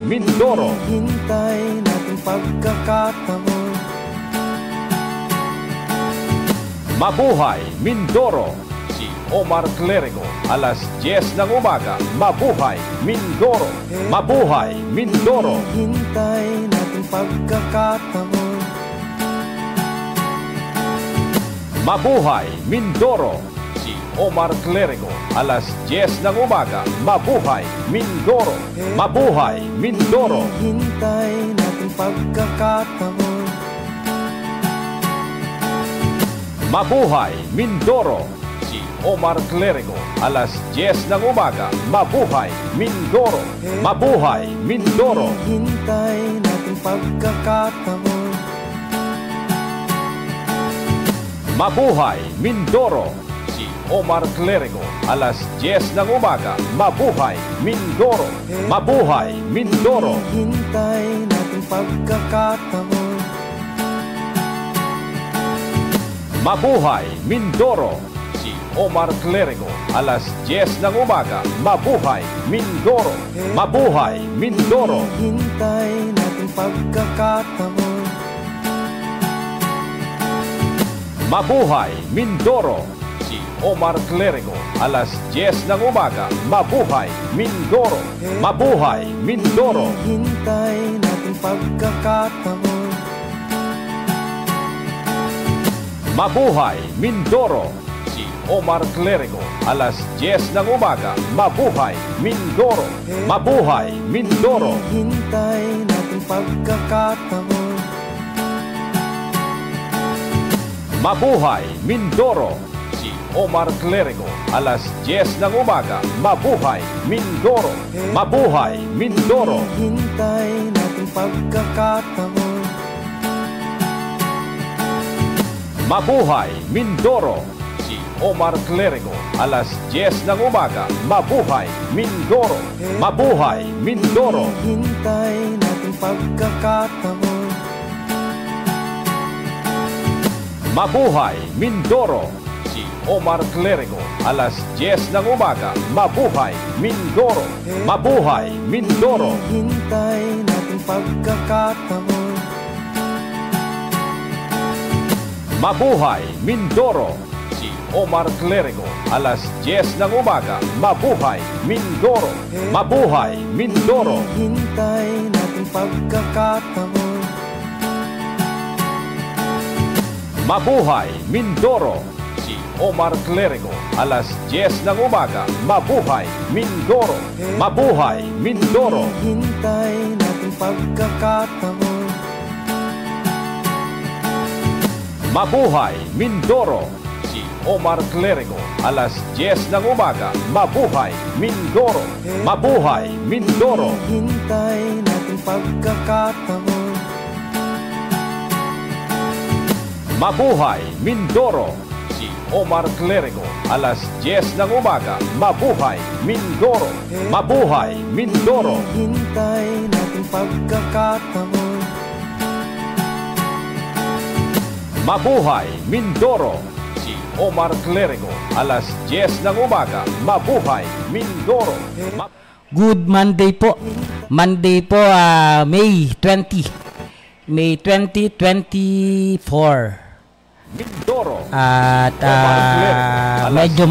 Mindoro. Hintay natin pagkakataon. Mabuhay Mindoro. Si Omar Clerigo, alas 10 ng umaga. Mabuhay Mindoro. Mabuhay Mindoro. Hintay natin pagkakataon. Mabuhay Mindoro. Si Omar Clerigo, alas 10 ng umaga. Mabuhay Mindoro. Mabuhay Mindoro. Hintay natin pagkakataon. Mabuhay Mindoro. Si Omar Clerigo, alas 10 ng umaga. Mabuhay Mindoro. Mabuhay Mindoro. Hintay natin pagkakataon. Mabuhay Mindoro. Si Omar Clerigo, alas 10 ng umaga. Mabuhay Mindoro. Mabuhay Mindoro. Hintay natin pagkakataon. Mabuhay Mindoro. Si Omar Clerigo, alas 10 ng umaga. Mabuhay Mindoro. Mabuhay Mindoro. Hintay natin pagkakataon. Mabuhay Mindoro. Si Omar Clerigo, alas 10 ng umaga. Mabuhay Mindoro. Mabuhay Mindoro. Hintay natin pagkakataon. Mabuhay Mindoro. Si Omar Clerigo, alas 10 ng umaga. Mabuhay Mindoro. Mabuhay Mindoro. Hintay natin pagkakataon. Mabuhay Mindoro. Si Omar Clerigo, alas 10 ng umaga. Mabuhay Mindoro. Mabuhay Mindoro. Hintay natin pagkakataon. Mabuhay Mindoro. Si Omar Clerigo, alas 10 ng umaga. Mabuhay Mindoro. Mabuhay Mindoro. Hintay natin pagkakataon. Mabuhay Mindoro. Si Omar Clerigo, alas 10 ng umaga. Mabuhay Mindoro. Mabuhay Mindoro. Hintay natin pagkakataon. Mabuhay Mindoro. Si Omar Clerigo, alas 10 ng umaga. Mabuhay Mindoro. Mabuhay Mindoro. Hintay natin pagkakataon. Mabuhay Mindoro. Si Omar Clerigo, alas 10 ng umaga. Mabuhay Mindoro. Mabuhay Mindoro. Hintay natin pagkakataon. Mabuhay Mindoro. Si Omar Clerigo, alas 10 ng umaga. Mabuhay Mindoro. Mabuhay Mindoro. Hintay natin pagkakataon. Mabuhay Mindoro. Si Omar Clerigo, alas 10 ng umaga. Mabuhay Mindoro. Mabuhay Mindoro. Hintay natin pagkakataon. Mabuhay Mindoro. Si Omar Clerigo, alas 10 ng umaga. Mabuhay Mindoro. Good Monday po. Monday po, May 20. May 2024. Mindoro. At Omar Clerigo, alas medyo